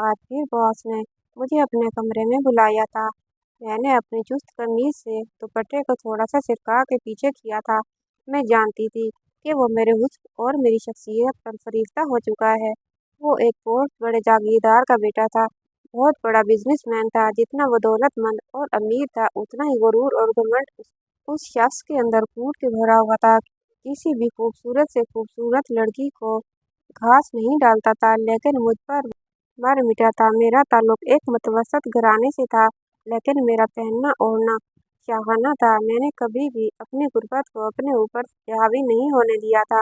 आज फिर बॉस ने मुझे अपने कमरे में बुलाया था। मैंने अपनी चुस्त कमीज से दुपट्टे को थोड़ा सा सिरका के पीछे किया था। मैं जानती थी कि वो मेरे हुस्न और मेरी शख्सियत पर फरिश्ता हो चुका है। वो एक बहुत बड़े जागीरदार का बेटा था, बहुत बड़ा बिजनेसमैन था। जितना वो दौलतमंद और अमीर था, उतना ही गुरूर और घमंड उस शख्स के अंदर कूट के भरा हुआ था। किसी भी खूबसूरत से खूबसूरत लड़की को घास नहीं डालता था, लेकिन मुझ पर मर मिटा था। मेरा ताल्लुक एक मुतवसत घराने से था, लेकिन मेरा पहनना ओढ़ना शाहाना था। मैंने कभी भी अपनी गुर्बत को अपने ऊपर हावी नहीं होने दिया था।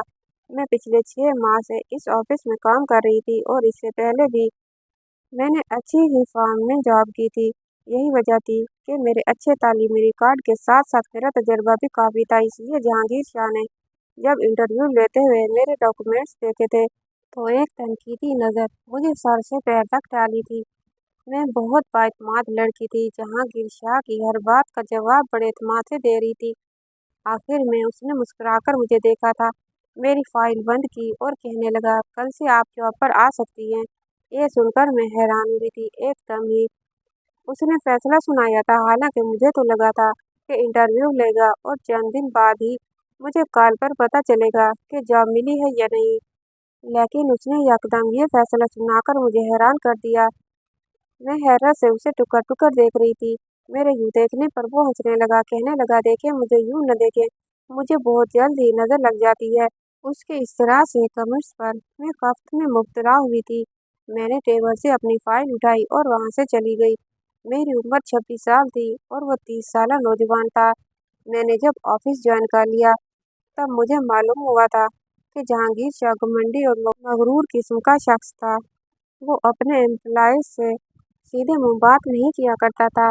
मैं पिछले 6 माह से इस ऑफिस में काम कर रही थी और इससे पहले भी मैंने अच्छी ही फर्म में जॉब की थी। यही वजह थी कि मेरे अच्छे तालीमी रिकॉर्ड के साथ साथ मेरा तजर्बा भी काफ़ी था। इसलिए जहांगीर शाह ने जब इंटरव्यू लेते हुए मेरे डॉक्यूमेंट्स देखे थे, तो एक तनकीदी नज़र मुझे सर से पैर तक डाली थी। मैं बहुत बाएतमाद लड़की थी, जहांगीर शाह की हर बात का जवाब बड़े एतमाद से दे रही थी। आखिर में उसने मुस्कुराकर मुझे देखा था, मेरी फाइल बंद की और कहने लगा, कल से आप जॉब पर आ सकती हैं। ये सुनकर मैं हैरान हुई थी। एकदम ही उसने फैसला सुनाया था। हालांकि मुझे तो लगा था कि इंटरव्यू लेगा और चंद दिन बाद ही मुझे कॉल पर पता चलेगा कि जॉब मिली है या नहीं। लेकिन उसने यकदम ये फैसला सुनाकर मुझे हैरान कर दिया। मैं हैरत से उसे टुकर टुकर देख रही थी। मेरे यूं देखने पर वो हंसने लगा, कहने लगा, देखे मुझे, यूं न देखे, मुझे बहुत जल्द ही नजर लग जाती है। उसके इस तरह से कमेंट्स पर मैं कफ्त में मुब्तला हुई थी। मैंने टेबल से अपनी फाइल उठाई और वहां से चली गई। मेरी उम्र 26 साल थी और वो 30 साल नौजवान था। मैंने जब ऑफिस ज्वाइन कर लिया, तब मुझे मालूम हुआ था कि जहांगीर शाह घमंडी और मगरूर किस्म का शख्स था। वो अपने एम्प्लॉयज से सीधे मुंह बात नहीं किया करता था।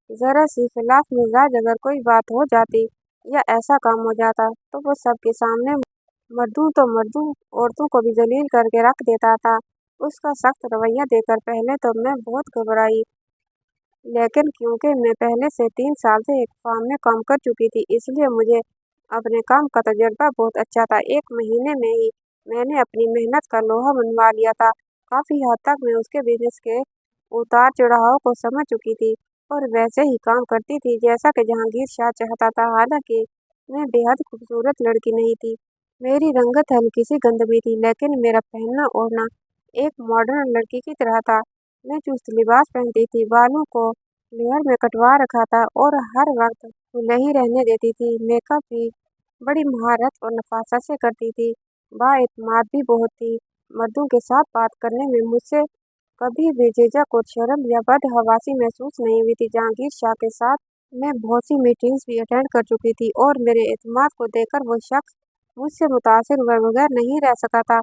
जरा सी खिलाफ मिजाज अगर कोई बात हो जाती या ऐसा काम हो जाता, तो वो सबके सामने मर्दों औरतों को भी जलील करके रख देता था। उसका सख्त रवैया देखकर पहले तो मैं बहुत घबराई, लेकिन क्योंकि मैं पहले से 3 साल से एक फार्म में काम कर चुकी थी, इसलिए मुझे अपने काम का तजुर्बा बहुत अच्छा था। 1 महीने में ही मैंने अपनी मेहनत का लोहा मनवा लिया था। काफ़ी हद तक मैं उसके बिजनेस के उतार चढ़ाव को समझ चुकी थी और वैसे ही काम करती थी जैसा कि जहांगीर शाह चाहता था। हालांकि मैं बेहद खूबसूरत लड़की नहीं थी, मेरी रंगत हल्की सी गंधमी थी, लेकिन मेरा पहनना ओढ़ना एक मॉडर्न लड़की की तरह था। मैं चुस्त लिबास पहनती थी, बालों को लेयर में कटवा रखा था और हर वक्त खुले ही रहने देती थी। मेकअप भी बड़ी महारत और नफासत से करती थी। बाएतमाद भी बहुत थी। मर्दों के साथ बात करने में मुझसे कभी भी झिझक और शर्म या बदहवासी महसूस नहीं हुई थी। जहांगीर शाह के साथ मैं बहुत सी मीटिंग्स भी अटेंड कर चुकी थी और मेरे एतमाद को देखकर वो शख्स मुझसे मुतासिर हुए बगैर नहीं रह सका था।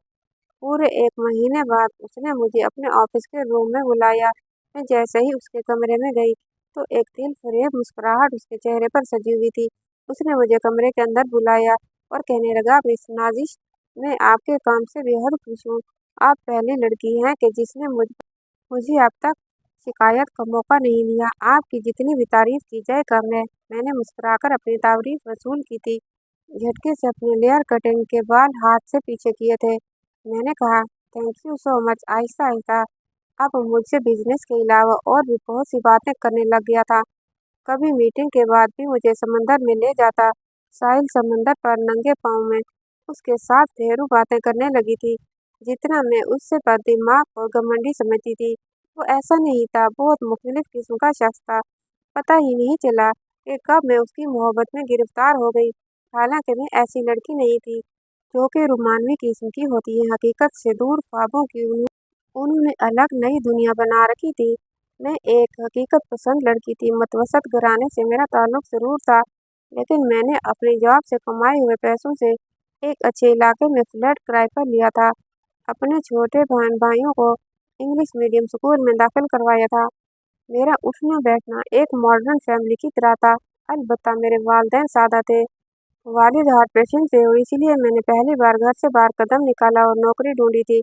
पूरे 1 महीने बाद उसने मुझे अपने ऑफिस के रूम में बुलाया। मैं जैसे ही उसके कमरे में गई, तो एक दिल फरेब मुस्कुराहट उसके चेहरे पर सजी हुई थी। उसने मुझे कमरे के अंदर बुलाया और कहने लगा, मिस नाजिश, मैं आपके काम से बेहद खुश हूँ। आप पहली लड़की हैं कि जिसने मुझे अब तक शिकायत का मौका नहीं दिया। आपकी जितनी भी तारीफ की जाए कम है। मैंने मुस्कुराकर अपनी तारीफ वसूल की थी। झटके से अपने लेयर कटिंग के बाल हाथ से पीछे किए थे। मैंने कहा, thank you so much. Aahista Aahista अब मुझसे बिजनेस के अलावा और भी बहुत सी बातें करने लग गया था। कभी मीटिंग के बाद भी मुझे समंदर में ले जाता। साहिल समंदर पर नंगे पाँव में उसके साथ ढेरों बातें करने लगी थी। जितना मैं उससे बददिमाग और घमंडी समझती थी, वो ऐसा नहीं था। बहुत मुख्तलिफ किस्म का शख्स था। पता ही नहीं चला कि कब मैं उसकी मोहब्बत में गिरफ्तार हो गई। हालांकि मैं ऐसी लड़की नहीं थी जो कि रोमानवी किस्म की होती है। हकीकत से दूर ख्वाबों की उन्होंने अलग नई दुनिया बना रखी थी। मैं एक हकीकत पसंद लड़की थी। मुतवसत घराने से मेरा ताल्लुक जरूर था, लेकिन मैंने अपनी जॉब से कमाए हुए पैसों से एक अच्छे इलाके में फ्लैट किराए पर लिया था। अपने छोटे बहन भाइयों को इंग्लिश मीडियम स्कूल में दाखिल करवाया था। मेरा उठना बैठना एक मॉडर्न फैमिली की तरह था। अलबत्ता मेरे वालिदैन सादा थे। वालिद हार्ट पेशेंट थे और इसीलिए मैंने पहली बार घर से बाहर कदम निकाला और नौकरी ढूंढी थी।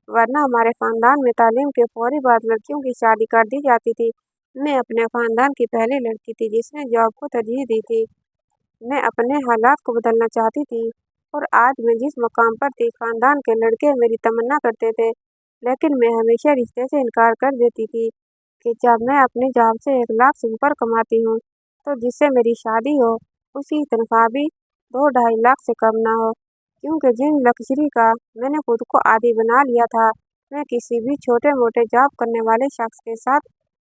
वरना हमारे खानदान में तालीम के फौरी बाद लड़कियों की शादी कर दी जाती थी। मैं अपने खानदान की पहली लड़की थी जिसने जॉब को तरजीह दी थी। मैं अपने हालात को बदलना चाहती थी और आज मैं जिस मकाम पर थी, खानदान के लड़के मेरी तमन्ना करते थे लेकिन मैं हमेशा रिश्ते से इनकार कर देती थी कि जब मैं अपने जॉब से 1 लाख से ऊपर कमाती हूँ तो जिससे मेरी शादी हो उसकी तनख्वाह भी 2-2.5 लाख से कम ना हो, क्योंकि जिन लग्जरी का मैंने खुद को आदी बना लिया था, मैं किसी भी छोटे मोटे जॉब करने वाले शख्स के साथ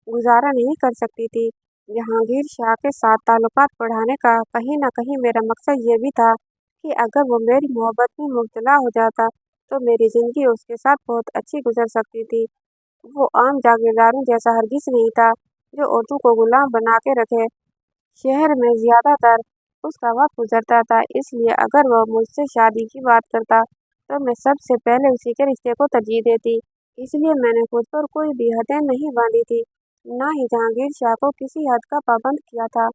गुजारा नहीं कर सकती थी। जहांगीर शाह के साथ ताल्लुकात बढ़ाने का कहीं न कहीं मेरा मकसद ये भी था कि अगर वो मेरी मोहब्बत में मुब्तला हो जाता तो मेरी ज़िंदगी उसके साथ बहुत अच्छी गुजर सकती थी। वो आम जागीरदारों जैसा हरगिज़ नहीं था जो औरतों को गुलाम बना के रखे। शहर में ज़्यादातर उसका वक्त गुजरता था, इसलिए अगर वह मुझसे शादी की बात करता तो मैं सबसे पहले उसी के रिश्ते को तरजीह देती। इसलिए मैंने खुद पर कोई भी हदें नहीं बांधी थी, ना ही जहांगीर शाह को किसी हद का पाबंद किया था।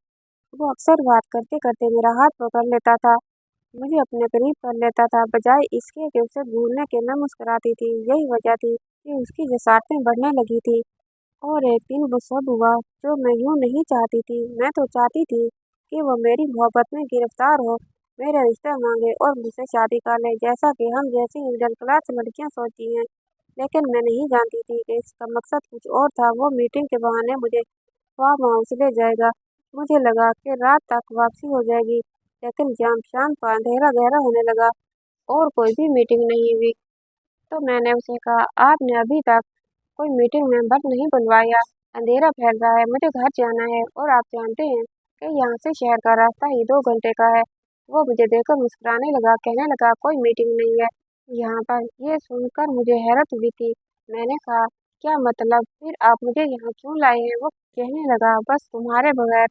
वो अक्सर बात करते करते मेरा हाथ पकड़ लेता था, मुझे अपने करीब कर लेता था, बजाय इसके कि उसे भूलने के मैं मुस्कुराती थी। यही वजह थी कि उसकी जसारतें बढ़ने लगी थी। और एक दिन वो सब हुआ जो मैं यूं नहीं चाहती थी। मैं तो चाहती थी कि वो मेरी मोहब्बत में गिरफ्तार हो, मेरा रिश्ता मांगे और मुझसे शादी कर ले, जैसा कि हम जैसी मिडिल क्लास लड़कियां सोचती हैं। लेकिन मैं नहीं जानती थी कि इसका मकसद कुछ और था। वो मीटिंग के बहाने मुझे फार्म हाउस ले जाएगा। मुझे लगा कि रात तक वापसी हो जाएगी, लेकिन जब शाम का अंधेरा गहरा होने लगा और कोई भी मीटिंग नहीं हुई, तो मैंने उसे कहा, आपने अभी तक कोई मीटिंग मेंबर नहीं बुलवाया। अंधेरा फैल रहा है, मुझे घर जाना है और आप जानते हैं कि यहाँ से शहर का रास्ता ही 2 घंटे का है। वो मुझे देखकर मुस्कुराने लगा, कहने लगा, कोई मीटिंग नहीं है यहाँ पर। ये सुनकर मुझे हैरत हुई थी। मैंने कहा, क्या मतलब, फिर आप मुझे यहाँ क्यों लाए हैं? वो कहने लगा, बस तुम्हारे बगैर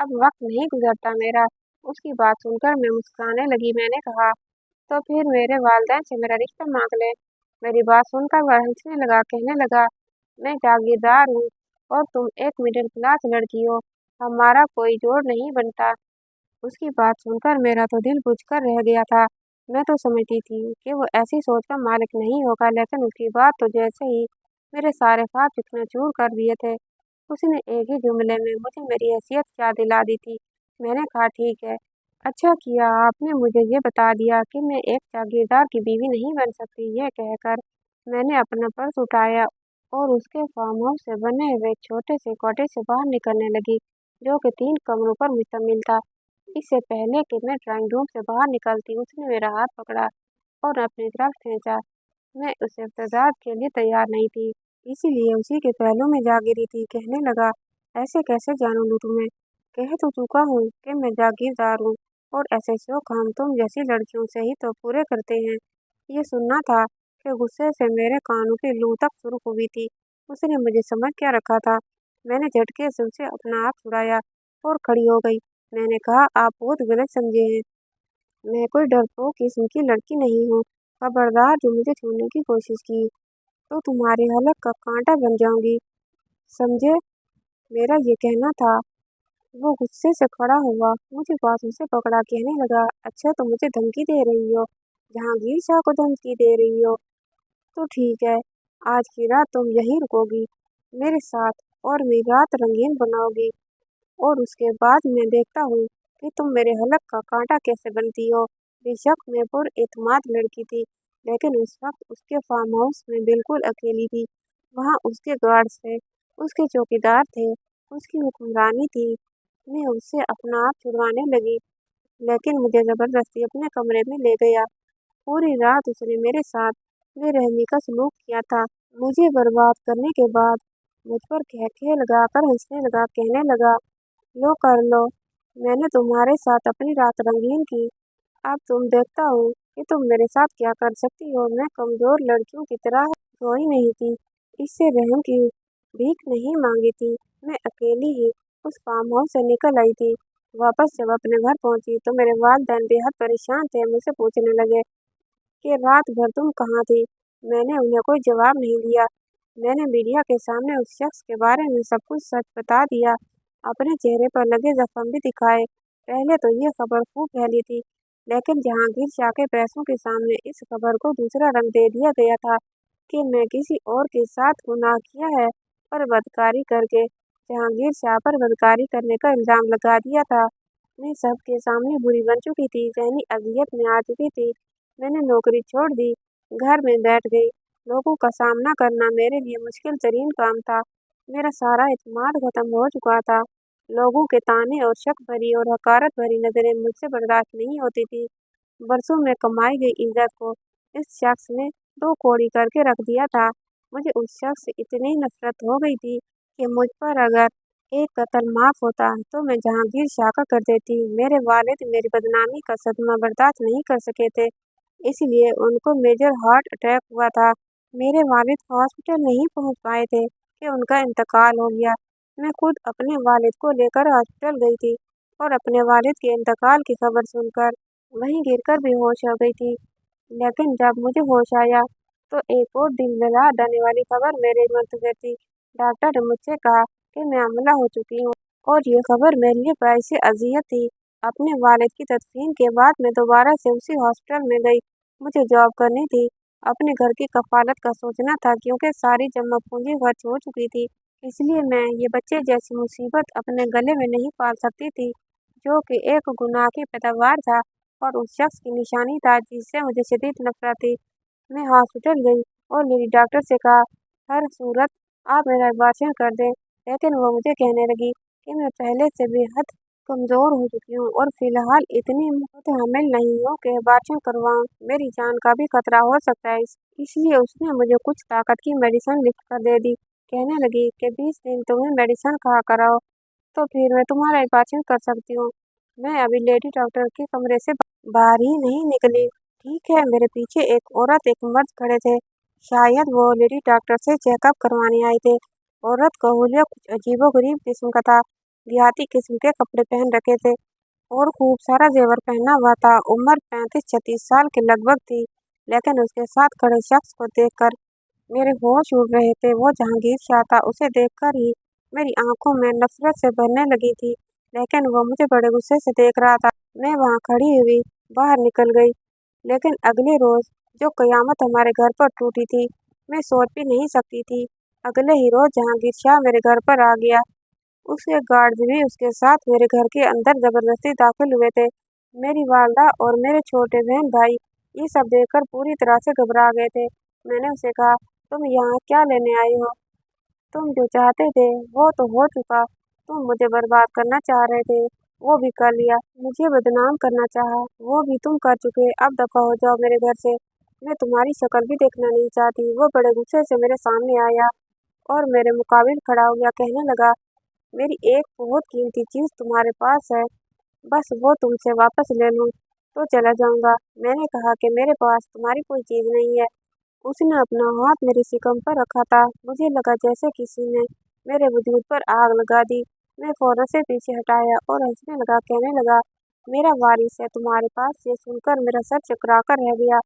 अब वक्त नहीं गुजरता मेरा। उसकी बात सुनकर मैं मुस्कुराने लगी। मैंने कहा, तो फिर मेरे वालिदैन से मेरा रिश्ता मांग ले। मेरी बात सुनकर वह हंसने लगा, कहने लगा, मैं जागीरदार हूँ और तुम एक मिडिल क्लास लड़की हो, हमारा कोई जोड़ नहीं बनता। उसकी बात सुनकर मेरा तो दिल बुझकर रह गया था। मैं तो समझती थी कि वो ऐसी सोच का मालिक नहीं होगा, लेकिन उसकी बात तो जैसे ही मेरे सारे ख्वाब चकनाचूर कर दिए थे। उसने एक ही जुमले में मुझे मेरी हैसियत याद दिला दी थी। मैंने कहा, ठीक है, अच्छा किया आपने मुझे ये बता दिया कि मैं एक जागीरदार की बीवी नहीं बन सकती। यह कहकर मैंने अपना पर्स उठाया और उसके फार्म हाउस से बने हुए छोटे से कॉटेज से बाहर निकलने लगी, जो कि 3 कमरों पर मुश्तमिल था। इससे पहले कि मैं ड्राइंग रूम से बाहर निकलती, उसने मेरा हाथ पकड़ा और अपनी तरफ खींचा। मैं उस इब्तदा के लिए तैयार नहीं थी, इसीलिए उसी के पहलू में जा गिरी थी। कहने लगा, ऐसे कैसे जानू लूँ तुम्हें? कह तो चुका हूँ कि मैं जागीरदार हूँ और ऐसे शौक हम तुम जैसी लड़कियों से ही तो पूरे करते हैं। ये सुनना था कि गुस्से से मेरे कानों की लू तक सुर्ख हुई थी। उसने मुझे समझ क्या रखा था? मैंने झटके से उसे अपना हाथ छुड़ाया और खड़ी हो गई। मैंने कहा, आप बहुत गलत समझे हैं। मैं कोई डरपोक किस्म की लड़की नहीं हूँ। खबरदार जो मुझे छूने की कोशिश की तो तुम्हारे हलक का कांटा बन जाऊंगी, समझे? मेरा ये कहना था। वो गुस्से से खड़ा हुआ, मुझे बाजू से पकड़ा, कहने लगा, अच्छा तो मुझे धमकी दे रही हो? जहांगीर शाह को धमकी दे रही हो? तो ठीक है, आज की रात तुम यहीं रुकोगी मेरे साथ और मेरी रात रंगीन बनाओगी, और उसके बाद मैं देखता हूँ कि तुम मेरे हलक का कांटा कैसे बनती हो। बेशक मैं पुरएतमाद लड़की थी, लेकिन उस वक्त उसके फार्म हाउस में बिल्कुल अकेली थी। वहाँ उसके गार्ड्स थे, उसके चौकीदार थे, उसकी हुक्मरानी थी। मैं उससे अपना आप छुड़वाने लगी, लेकिन मुझे जबरदस्ती अपने कमरे में ले गया। पूरी रात उसने मेरे साथ बेरहमी का सलूक किया था। मुझे बर्बाद करने के बाद मुझ पर खैखे लगाकर हंसने लगा, कहने लगा, लो कर लो, मैंने तुम्हारे साथ अपनी रात रंगीन की, अब तुम देखता हूँ कि तुम मेरे साथ क्या कर सकती हो। मैं कमजोर लड़कियों की तरह रोई नहीं थी, इससे रहम की भीख नहीं मांगी थी। मैं अकेली ही उस फार्म हाउस से निकल आई थी। वापस जब अपने घर पहुंची तो मेरे वालिदैन बेहद परेशान थे। मुझसे पूछने लगे कि रात भर तुम कहाँ थी? मैंने उन्हें कोई जवाब नहीं दिया। मैंने मीडिया के सामने उस शख्स के बारे में सब कुछ सच बता दिया, अपने चेहरे पर लगे जख्म भी दिखाए। पहले तो ये खबर खूब फैली थी, लेकिन जहांगीर शाह के पैसों के सामने इस खबर को दूसरा रंग दे दिया गया था कि मैं किसी और के साथ गुनाह किया है और बदकारी करके जहांगीर शाह पर बदकारी करने का इल्ज़ाम लगा दिया था। मैं सबके सामने बुरी बन चुकी थी, जहनी अजियत में आ चुकी थी। मैंने नौकरी छोड़ दी, घर में बैठ गई, लोगों का सामना करना मेरे लिए मुश्किल तरीन काम था। मेरा सारा एतमाद खत्म हो चुका था। लोगों के ताने और शक भरी और हकारत भरी नजरें मुझसे बर्दाश्त नहीं होती थी। बरसों में कमाई गई इज्जत को इस शख्स ने दो कौड़ी करके रख दिया था। मुझे उस शख्स से इतनी नफरत हो गई थी कि मुझ पर अगर एक कत्ल माफ होता तो मैं जहांगीर शाह का कर देती। मेरे वालिद मेरी बदनामी का सदमा बर्दाश्त नहीं कर सके थे, इसलिए उनको मेजर हार्ट अटैक हुआ था। मेरे वालिद हॉस्पिटल नहीं पहुंच पाए थे कि उनका इंतकाल हो गया। मैं खुद अपने वालिद को लेकर हॉस्पिटल गई थी और अपने वालिद के इंतकाल की खबर सुनकर वहीं गिरकर बेहोश हो गई थी। लेकिन जब मुझे होश आया तो एक और दिल जला देने वाली खबर मेरे मुंतजर थी। डॉक्टर ने मुझसे कहा कि मैं हमला हो चुकी हूँ और ये खबर मेरे लिए बाइसे अजियत थी। अपने वालिद की तदफीन के बाद मैं दोबारा से उसी हॉस्पिटल में गई। मुझे जॉब करनी थी, अपने घर की कफालत का सोचना था क्योंकि सारी जमा पूंजी खर्च हो चुकी थी। इसलिए मैं ये बच्चे जैसी मुसीबत अपने गले में नहीं पाल सकती थी, जो कि एक गुनाह की पैदावार था और उस शख्स की निशानी था जिससे मुझे शदीद नफरत थी। मैं हॉस्पिटल गई और मेरी डॉक्टर से कहा, हर सूरत आप मेरा अबॉर्शन कर दें। लेकिन वो मुझे कहने लगी कि मैं पहले से बेहद कमज़ोर हो चुकी हूँ और फिलहाल इतनी मुतहम्मिल नहीं हूँ कि अबॉर्शन करवाऊँ। मेरी जान का भी खतरा हो सकता है। इसलिए उसने मुझे कुछ ताकत की मेडिसिन लिख कर दे दी। कहने लगी कि 20 दिन तुम्हें मेडिसिन खा कराओ तो फिर मैं तुम्हारा अबॉर्शन कर सकती हूँ। मैं अभी लेडी डॉक्टर के कमरे से बाहर ही नहीं निकली। ठीक है, मेरे पीछे एक औरत एक मर्द खड़े थे। शायद वो लेडी डॉक्टर से चेकअप करवाने आए थे। औरत का हुलिया कुछ अजीबोगरीब किस्म का था। देहाती किस्म के कपड़े पहन रखे थे और खूब सारा जेवर पहना हुआ था। उम्र 35-36 साल के लगभग थी, लेकिन उसके साथ खड़े शख्स को देखकर मेरे होश उड़ रहे थे। वो जहांगीर शाह था। उसे देखकर ही मेरी आंखों में नफरत से भरने लगी थी, लेकिन वो मुझे बड़े गुस्से से देख रहा था। मैं वहां खड़ी हुई बाहर निकल गई। लेकिन अगले रोज जो कयामत हमारे घर पर टूटी थी, मैं सोच भी नहीं सकती थी। अगले ही रोज जहांगीर शाह मेरे घर पर आ गया। उसके गार्ड्स भी उसके साथ मेरे घर के अंदर जबरदस्ती दाखिल हुए थे। मेरी वालदा और मेरे छोटे बहन भाई ये सब देखकर पूरी तरह से घबरा गए थे। मैंने उसे कहा, तुम यहाँ क्या लेने आई हो? तुम जो चाहते थे वो तो हो चुका। तुम मुझे बर्बाद करना चाह रहे थे, वो भी कर लिया। मुझे बदनाम करना चाहा, वो भी तुम कर चुके। अब दफा हो जाओ मेरे घर से। मैं तुम्हारी शक्ल भी देखना नहीं चाहती। वो बड़े गुस्से से मेरे सामने आया और मेरे मुकाबिल खड़ा हो गया। कहने लगा, मेरी एक बहुत कीमती चीज़ तुम्हारे पास है, बस वो तुमसे वापस ले लूँ तो चला जाऊँगा। मैंने कहा कि मेरे पास तुम्हारी कोई चीज़ नहीं है। उसने अपना हाथ मेरे शिकम पर रखा था। मुझे लगा जैसे किसी ने मेरे वजूद पर आग लगा दी। मैं फौरन से पीछे हटाया और हंसने लगा। कहने लगा, मेरा वारिस है तुम्हारे पास। ये सुनकर मेरा सर चकरा कर रह गया।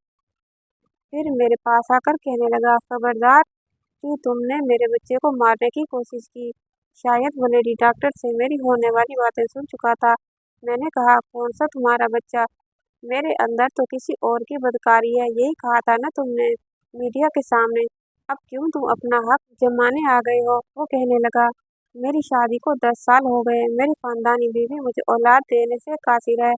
फिर मेरे पास आकर कहने लगा, खबरदार कि तुमने मेरे बच्चे को मारने की कोशिश की। शायद वो लेडी डॉक्टर से मेरी होने वाली बातें सुन चुका था। मैंने कहा, कौन सा तुम्हारा बच्चा? मेरे अंदर तो किसी और की बदकारी है। यही कहा था ना तुमने मीडिया के सामने। अब क्यों तुम अपना हक जमाने आ गए हो? वो कहने लगा, मेरी शादी को 10 साल हो गए। मेरी खानदानी बीवी मुझे औलाद देने से कासिर है।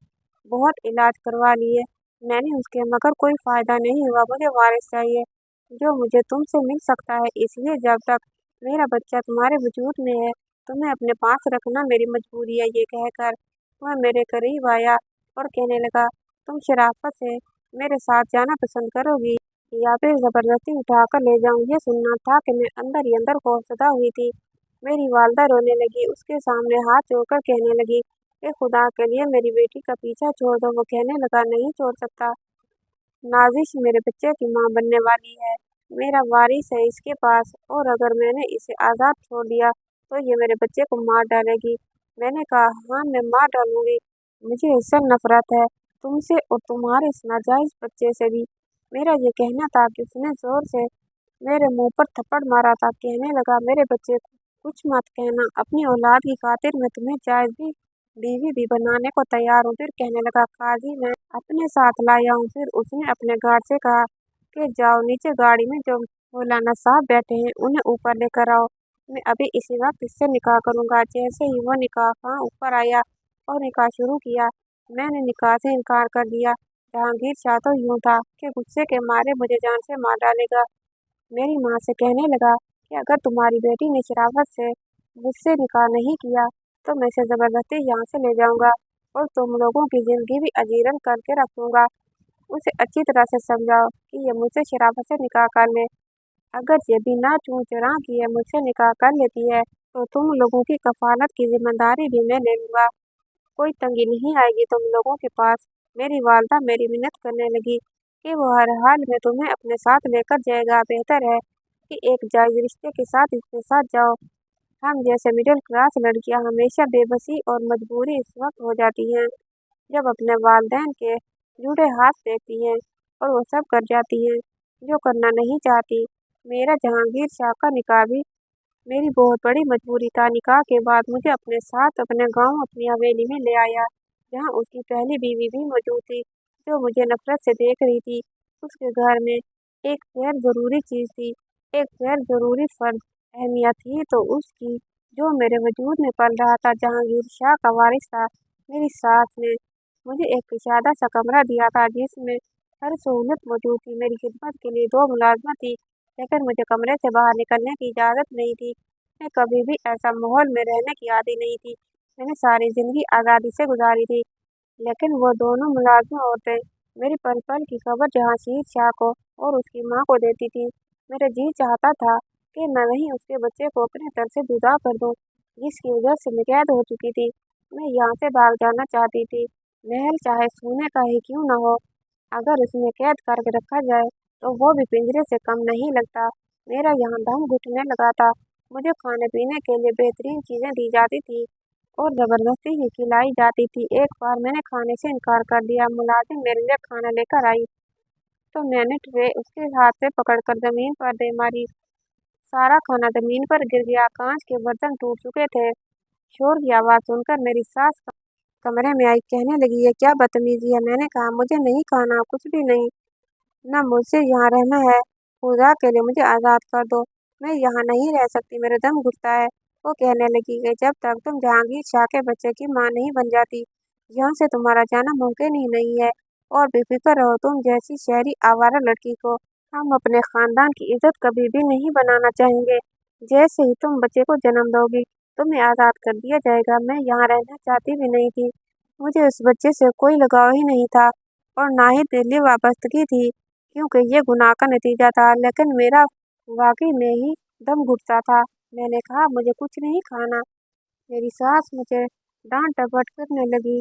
बहुत इलाज करवा लिए मैंने उसके, मगर कोई फायदा नहीं हुआ। मुझे वारिस चाहिए जो मुझे तुमसे मिल सकता है। इसलिए जब तक मेरा बच्चा तुम्हारे वजूद में है, तुम्हें अपने पास रखना मेरी मजबूरी है। ये कहकर वह मेरे करीब आया और कहने लगा, तुम शराफत से मेरे साथ जाना पसंद करोगी या फिर जबरदस्ती उठाकर ले जाऊं? ये सुनना था कि मैं अंदर ही अंदर खौफजदा हुई थी। मेरी वालदा रोने लगी, उसके सामने हाथ जोड़कर कहने लगी कि खुदा के लिए मेरी बेटी का पीछा छोड़ दो। वो कहने लगा, नहीं छोड़ सकता। नाजिश मेरे बच्चे की माँ बनने वाली है। मेरा वारिस है इसके पास और अगर मैंने इसे आज़ाद छोड़ दिया तो ये मेरे बच्चे को मार डालेगी। मैंने कहा, हाँ मैं मार डालूंगी। मुझे इससे नफरत है, तुमसे और तुम्हारे इस नाजायज बच्चे से भी। मेरा ये कहना था कि उसने जोर से मेरे मुंह पर थप्पड़ मारा था। कहने लगा, मेरे बच्चे को कुछ मत कहना। अपनी औलाद की खातिर मैं तुम्हें जायज भी बीवी भी बनाने को तैयार हूँ। फिर कहने लगा, काजी मैं अपने साथ लाया हूँ। फिर उसने अपने गार्ड से कहा कि जाओ नीचे गाड़ी में जो मौलाना साहब बैठे हैं उन्हें ऊपर लेकर आओ। मैं अभी इसी वक्त इससे निकाह करूँगा। जैसे ही वो निकाह खां ऊपर आया और निकाह शुरू किया, मैंने निकाह से इनकार कर दिया। जहांगीर शाह तो यूं था कि गुस्से के मारे मुझे जान से मार डालेगा। मेरी माँ से कहने लगा कि अगर तुम्हारी बेटी ने शराफत से मुझसे निकाह नहीं किया तो मैं इसे जबरदस्ती यहाँ से ले जाऊंगा और तुम लोगों की जिंदगी भी अजीरन करके रखूंगा। उसे अच्छी तरह से समझाओ कि ये मुझसे शराफत से निकाह कर ले। अगर ये बिना चूं चुरा किए मुझसे निकाह कर लेती है तो तुम लोगों की कफालत की जिम्मेदारी भी मैं ले लूंगा। कोई तंगी नहीं आएगी तुम लोगों के पास। मेरी वालदा मेरी मिन्नत करने लगी कि वो हर हाल में तुम्हें अपने साथ लेकर जाएगा। बेहतर है कि एक जायज रिश्ते के साथ इसके साथ जाओ। हम जैसे मिडिल क्लास लड़कियां हमेशा बेबसी और मजबूरी इस वक्त हो जाती हैं जब अपने वालिदैन के जुड़े हाथ देखती हैं और वो सब कर जाती हैं जो करना नहीं चाहती। मेरा जहांगीर शाह का निकाह भी मेरी बहुत बड़ी मजबूरी था। निकाह के बाद मुझे अपने साथ अपने गांव अपनी हवेली में ले आया जहां उसकी पहली बीवी भी मौजूद थी जो मुझे नफरत से देख रही थी। उसके घर में एक गैर जरूरी चीज थी, एक गैर जरूरी फर्ज अहमियत थी तो उसकी जो मेरे वजूद में पल रहा था। जहांगीर शाह का वारिस था। मेरी सास ने मुझे एक कुशादा सा कमरा दिया था जिसमें हर सहूलत मौजूद थी। मेरी खिदमत के लिए दो मुलाजमत थी लेकिन मुझे कमरे से बाहर निकलने की इजाज़त नहीं थी। मैं कभी भी ऐसा माहौल में रहने की आदी नहीं थी। मैंने सारी ज़िंदगी आज़ादी से गुजारी थी। लेकिन वो दोनों मुलाज़िम औरतें मेरी पल-पल की खबर जहांगीर शाह को और उसकी माँ को देती थीं। मेरा जी चाहता था कि मैं वहीं उसके बच्चे को अपने दर से जुदा कर दूँ, जिसकी वजह से मैं कैद हो चुकी थी। मैं यहाँ से भाग जाना चाहती थी। महल चाहे सोने का ही क्यों न हो, अगर उसमें कैद करके रखा जाए तो वो भी पिंजरे से कम नहीं लगता। मेरा यहाँ दम घुटने लगा था। मुझे खाने-पीने के लिए बेहतरीन चीज़ें दी जाती थी और ज़बरदस्ती ही खिलाई जाती थी। एक बार मैंने खाने से इनकार कर दिया। मुलाजिम मेरे लिए खाना लेकर आई तो मैंने ट्रे उसके हाथ से पकड़कर ज़मीन पर दे मारी। सारा खाना ज़मीन पर गिर गया। कांच के बर्तन टूट चुके थे। शोर की आवाज़ सुनकर मेरी सास कमरे में आई। कहने लगी, ये क्या बदतमीजी है। मैंने कहा, मुझे नहीं खाना, कुछ भी नहीं, ना मुझसे यहाँ रहना है। खुदा के लिए मुझे आज़ाद कर दो। मैं यहाँ नहीं रह सकती, मेरा दम घुटता है। वो कहने लगी कि जब तक तुम जहांगीर शाह के बच्चे की माँ नहीं बन जाती यहाँ से तुम्हारा जाना मुमकिन ही नहीं है। और बेफिक्र रहो, तुम जैसी शहरी आवारा लड़की को हम अपने खानदान की इज्जत कभी भी नहीं बनाना चाहेंगे। जैसे ही तुम बच्चे को जन्म दोगी तुम्हें आज़ाद कर दिया जाएगा। मैं यहाँ रहना चाहती भी नहीं थी। मुझे उस बच्चे से कोई लगाव ही नहीं था और ना ही दिली वाबस्तगी थी क्योंकि ये गुनाह का नतीजा था। लेकिन मेरा वाकई में ही दम घुटता था। मैंने कहा, मुझे कुछ नहीं खाना। मेरी सास मुझे डांट डपट करने लगी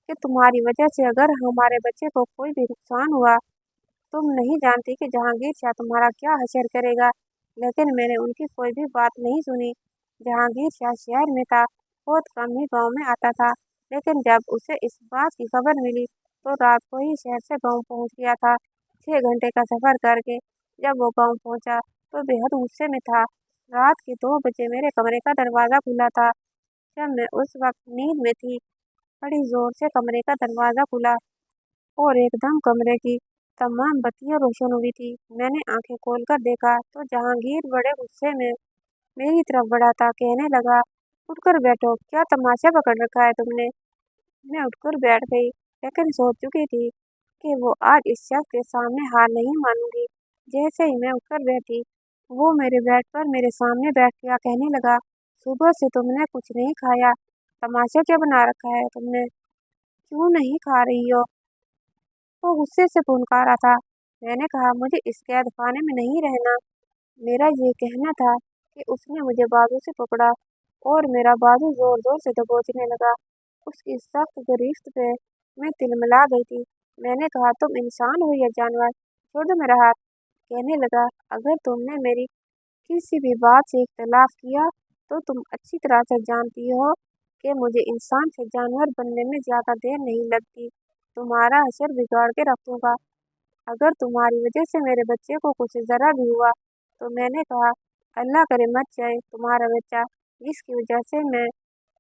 कि तुम्हारी वजह से अगर हमारे बच्चे को कोई भी नुकसान हुआ, तुम नहीं जानती कि जहांगीर शाह तुम्हारा क्या हशर करेगा। लेकिन मैंने उनकी कोई भी बात नहीं सुनी। जहांगीर शाह शहर में था, बहुत कम ही गाँव में आता था। लेकिन जब उसे इस बात की खबर मिली तो रात को ही शहर से गाँव पहुंच गया था, 6 घंटे का सफर करके। जब वो गाँव पहुंचा तो बेहद गुस्से में था। रात के 2 बजे मेरे कमरे का दरवाज़ा खुला था। जब मैं उस वक्त नींद में थी, बड़ी जोर से कमरे का दरवाज़ा खुला और एकदम कमरे की तमाम बत्तियां रोशन हुई थी। मैंने आंखें खोलकर देखा तो जहांगीर बड़े गुस्से में मेरी तरफ बढ़ा था। कहने लगा, उठकर बैठो, क्या तमाशा पकड़ रखा है तुमने। मैं उठकर बैठ गई लेकिन सोच चुकी थी कि वो आज इस शख्स के सामने हार नहीं मानूंगी। जैसे ही मैं उठकर बैठी वो मेरे बेड पर मेरे सामने बैठ गया। कहने लगा, सुबह से तुमने कुछ नहीं खाया, तमाशा क्या बना रखा है तुमने, क्यों नहीं खा रही हो। वो गुस्से से पुनकारा था। मैंने कहा, मुझे इस कैद खाने में नहीं रहना। मेरा ये कहना था कि उसने मुझे बाजू से पकड़ा और मेरा बाजू जोर जोर से दबोचने लगा। उसकी सख्त गिरफ्त पे मैं तिलमिला गई थी। मैंने कहा, तुम इंसान हो या जानवर, छोड़ दो मेरा हाथ। कहने लगा, अगर तुमने मेरी किसी भी बात से इख्तलाफ किया तो तुम अच्छी तरह से जानती हो कि मुझे इंसान से जानवर बनने में ज़्यादा देर नहीं लगती। तुम्हारा हशर बिगाड़ के रख दूंगा अगर तुम्हारी वजह से मेरे बच्चे को कुछ ज़रा भी हुआ। तो मैंने कहा, अल्लाह करे मत जाए तुम्हारा बच्चा, जिसकी वजह से मैं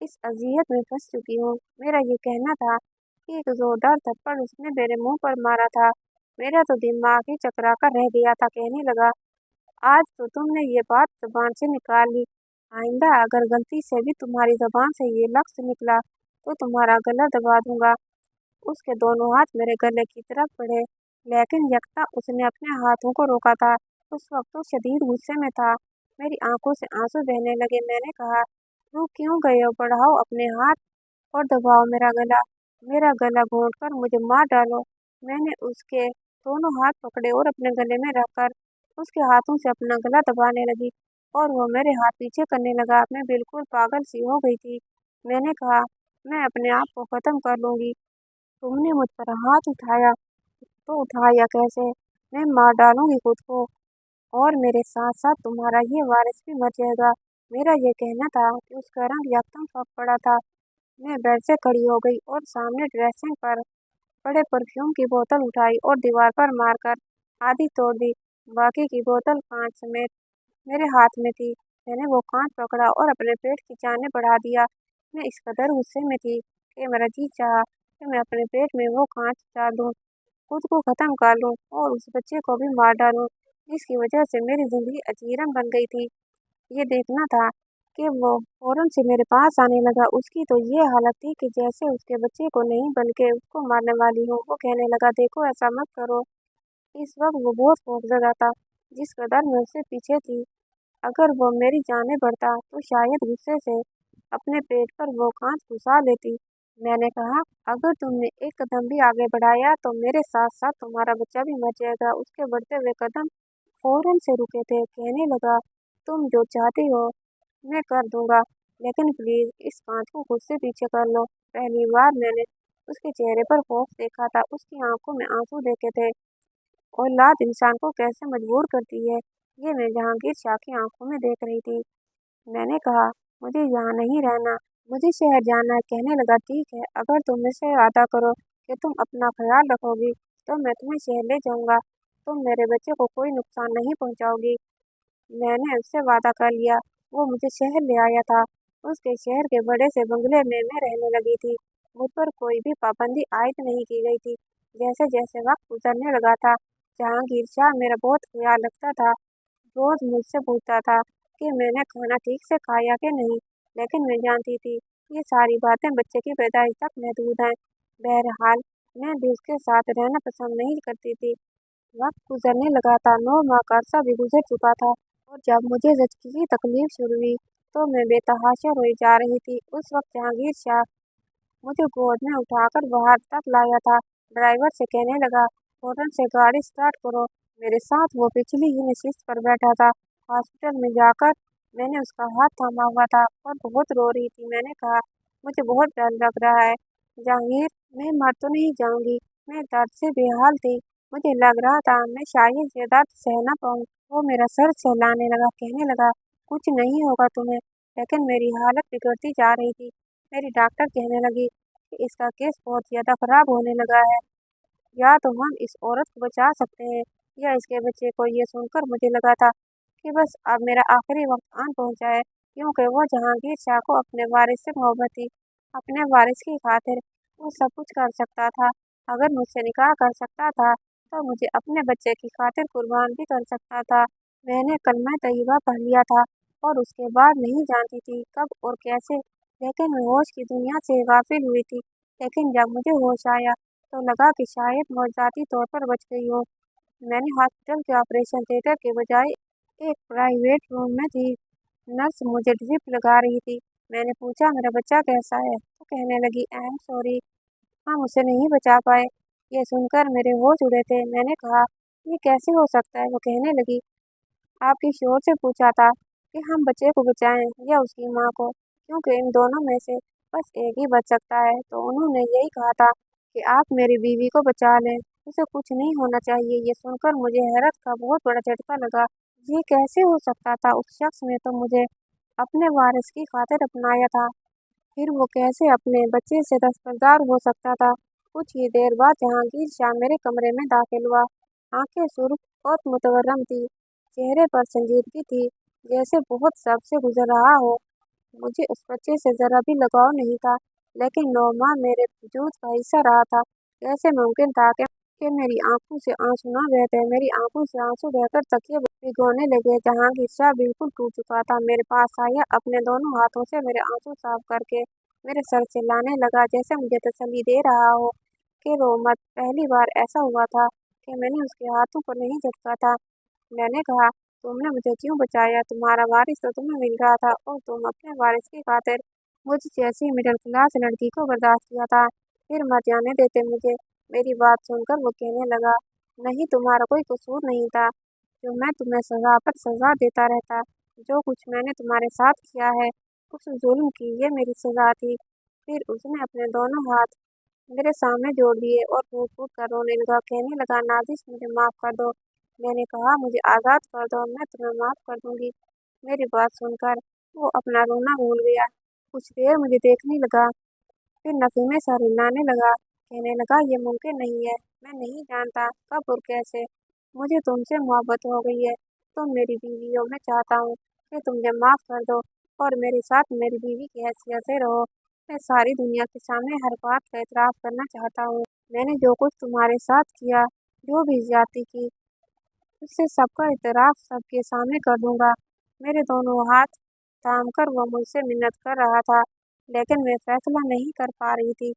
इस अजियत में फंस चुकी हूँ। मेरा ये कहना था कि एक जोरदार थप्पड़ उसने मेरे मुंह पर मारा था। मेरा तो दिमाग ही चकरा कर रह गया था। कहने लगा, आज तो तुमने ये बात ज़बान से निकाल ली। आइंदा अगर गलती से भी तुम्हारी ज़बान से ये लफ्ज़ निकला तो तुम्हारा गला दबा दूंगा। उसके दोनों हाथ मेरे गले की तरफ बढ़े लेकिन यकता उसने अपने हाथों को रोका था। उस वक्त तो शदीद गुस्से में था। मेरी आंखों से आंसू बहने लगे। मैंने कहा, रुक क्यों गए हो? बढ़ाओ अपने हाथ और दबाओ मेरा गला घोंटकर मुझे मार डालो। मैंने उसके दोनों हाथ पकड़े और अपने गले में रखकर उसके हाथों से अपना गला दबाने लगी और वो मेरे हाथ पीछे करने लगा। मैं बिल्कुल पागल सी हो गई थी। मैंने कहा, मैं अपने आप को खत्म कर लूंगी। तुमने मुझ पर हाथ उठाया तो उठाया कैसे? मैं मार डालूंगी खुद को और मेरे साथ साथ तुम्हारा ये वारिस भी मर जाएगा। मेरा ये कहना था कि उसका रंग यकदम फक पड़ा था। मैं बेड से खड़ी हो गई और सामने ड्रेसिंग पर पड़े परफ्यूम की बोतल उठाई और दीवार पर मारकर आधी तोड़ दी। बाकी की बोतल कांच समेत मेरे हाथ में थी। मैंने वो कांच पकड़ा और अपने पेट की जाने बढ़ा दिया। मैं इस कदर गुस्से में थी कि मेरा जी चाहा कि मैं अपने पेट में वो कांच डाल दूं, खुद को खत्म कर लूं और उस बच्चे को भी मार डालूं जिसकी वजह से मेरी जिंदगी अजीरन बन गई थी। ये देखना था कि वो फौरन से मेरे पास आने लगा। उसकी तो ये हालत थी कि जैसे उसके बच्चे को नहीं बल्कि उसको मारने वाली हूँ। वो कहने लगा, देखो ऐसा मत करो। इस वक्त वो बहुत खौफजदा था। जिस कदर मैं उससे पीछे थी, अगर वो मेरी जाने बढ़ता तो शायद गुस्से से अपने पेट पर वो कांच घुसा लेती। मैंने कहा, अगर तुमने एक कदम भी आगे बढ़ाया तो मेरे साथ साथ तुम्हारा बच्चा भी मर जाएगा। उसके बढ़ते हुए कदम फौरन से रुके थे। कहने लगा, तुम जो चाहती हो मैं कर दूंगा, लेकिन प्लीज इस कांच को खुद से पीछे कर लो। पहली बार मैंने उसके चेहरे पर खौफ देखा था। उसकी आंखों में आंसू देखे थे। औलाद इंसान को कैसे मजबूर करती है, ये मैं जहांगीर शाह की आंखों में देख रही थी। मैंने कहा, मुझे यहाँ नहीं रहना, मुझे शहर जाना है। कहने लगा, ठीक है, अगर तुम मुझसे वादा करो कि तुम अपना ख्याल रखोगी तो मैं तुम्हें शहर ले जाऊंगा। तुम मेरे बच्चे को कोई नुकसान नहीं पहुंचाओगी। मैंने उससे वादा कर लिया। वो मुझे शहर ले आया था। उसके शहर के बड़े से बंगले में मैं रहने लगी थी। मुझ पर कोई भी पाबंदी आयद नहीं की गई थी। जैसे जैसे वक्त गुजरने लगा था, जहांगीर शाह मेरा बहुत ख्याल रखता था। रोज मुझसे पूछता था कि मैंने खाना ठीक से खाया कि नहीं, लेकिन मैं जानती थी ये सारी बातें बच्चे की पैदाइश तक महदूद हैं। बहरहाल मैं भी उसके साथ रहना पसंद नहीं करती थी। वक्त गुजरने लगा था। 9 माह का अरसा भी गुजर चुका था और जब मुझे जचकी की तकलीफ शुरू हुई तो मैं बेतहाशा रोई जा रही थी। उस वक्त जहांगीर शाह मुझे गोद में उठाकर बाहर तक लाया था। ड्राइवर से कहने लगा, फौरन से गाड़ी स्टार्ट करो। मेरे साथ वो पिछली ही नशिस्त पर बैठा था। हॉस्पिटल में जाकर मैंने उसका हाथ थामा हुआ था और बहुत रो रही थी। मैंने कहा, मुझे बहुत डर लग रहा है जहांगीर, मैं मर तो नहीं जाऊंगी। मैं दर्द से बेहाल थी। मुझे लग रहा था मैं शायद ये दर्द सह ना पाऊँ। वो मेरा सर सहलाने लगा। कहने लगा, कुछ नहीं होगा तुम्हें। लेकिन मेरी हालत बिगड़ती जा रही थी। मेरी डॉक्टर कहने लगी कि इसका केस बहुत ज़्यादा खराब होने लगा है। या तो हम इस औरत को बचा सकते हैं या इसके बच्चे को। ये सुनकर मुझे लगा था कि बस अब मेरा आखिरी वक्त आन पहुंचा है, क्योंकि वो जहांगीर शाह को अपने वारिस से मोहब्बत थी। अपने वारिस की खातिर वो सब कुछ कर सकता था। अगर मुझसे निकाह कर सकता था तो मुझे अपने बच्चे की खातिर कुर्बान भी कर सकता था। मैंने कलमा तैयबा पढ़ लिया था और उसके बाद नहीं जानती थी कब और कैसे, लेकिन मैं होश की दुनिया से गाफिल हुई थी। लेकिन जब मुझे होश आया तो लगा कि शायद मौजूदाती तौर पर बच गई हूँ। मैंने हॉस्पिटल के ऑपरेशन थिएटर के बजाय एक प्राइवेट रूम में थी। नर्स मुझे ड्रिप लगा रही थी। मैंने पूछा, मेरा बच्चा कैसा है? तो कहने लगी, आई एम सॉरी, हम उसे नहीं बचा पाए। ये सुनकर मेरे होश उड़े थे। मैंने कहा, ये कैसे हो सकता है? वो कहने लगी, आपकी शोर से पूछा था कि हम बच्चे को बचाएं या उसकी माँ को, क्योंकि इन दोनों में से बस एक ही बच सकता है। तो उन्होंने यही कहा था कि आप मेरी बीवी को बचा लें, उसे कुछ नहीं होना चाहिए। ये सुनकर मुझे हैरत का बहुत बड़ा झटका लगा। ये कैसे हो सकता था? उस शख्स ने तो मुझे अपने वारिस की खातिर अपनाया था, फिर वो कैसे अपने बच्चे से दस्तबरदार हो सकता था? कुछ ही देर बाद जहांगीर शाह मेरे कमरे में दाखिल हुआ। आंखें सुर्ख और मुतवर्रम थी, चेहरे पर संजीदगी थी, जैसे बहुत सब से गुजर रहा हो। मुझे उस बच्चे से जरा भी लगाव नहीं था, लेकिन 9 माह मेरे वजूद का हिस्सा रहा था। कैसे मुमकिन था कि मेरी आंखों से आंसू न बहते? मेरी आंखों से आंसू बहकर तकिए भिगोने लगे। जहांगीर शाह बिल्कुल टूट चुका था। मेरे पास आया, अपने दोनों हाथों से मेरे आंसू साफ करके मेरे सर से लाने लगा, जैसे मुझे तसल्ली दे रहा हो कि रो मत। पहली बार ऐसा हुआ था कि मैंने उसके हाथों को नहीं झटका था। मैंने कहा, तुमने मुझे क्यों बचाया? तुम्हारा वारिस तो तुम्हें मिल रहा था और तुम अपने वारिस की खातिर मुझ जैसी मिडिल क्लास लड़की को बर्दाश्त किया था। फिर मत जाने देते मुझे। मेरी बात सुनकर वो कहने लगा, नहीं, तुम्हारा कोई कसूर नहीं था जो मैं तुम्हें सजा पर सजा देता रहता। जो कुछ मैंने तुम्हारे साथ किया है, उस जुल्म की ये मेरी सजा थी। फिर उसने अपने दोनों हाथ मेरे सामने जोड़ दिए और फूट फूट कर रोने लगा। कहने लगा, नाजिश, मुझे माफ कर दो। मैंने कहा, मुझे आज़ाद कर दो, मैं तुम्हें माफ कर दूंगी। मेरी बात सुनकर वो अपना रोना भूल गया। कुछ देर मुझे देखने लगा, फिर नफे में सर हिलाने लगा। कहने लगा, ये मुमकिन नहीं है। मैं नहीं जानता कब और कैसे मुझे तुमसे मोहब्बत हो गई है। तुम मेरी बीवी हो। मैं चाहता हूँ कि तुम मुझे माफ कर दो और मेरे साथ मेरी बीवी की हैसियत से रहो। मैं सारी दुनिया के सामने हर बात का एतराफ़ करना चाहता हूँ। मैंने जो कुछ तुम्हारे साथ किया, जो भी ज्यादती की, उससे सबका एतराफ़ सबके सामने कर दूंगा। मेरे दोनों हाथ थाम कर वो मुझसे मिन्नत कर रहा था, लेकिन मैं फैसला नहीं कर पा रही थी।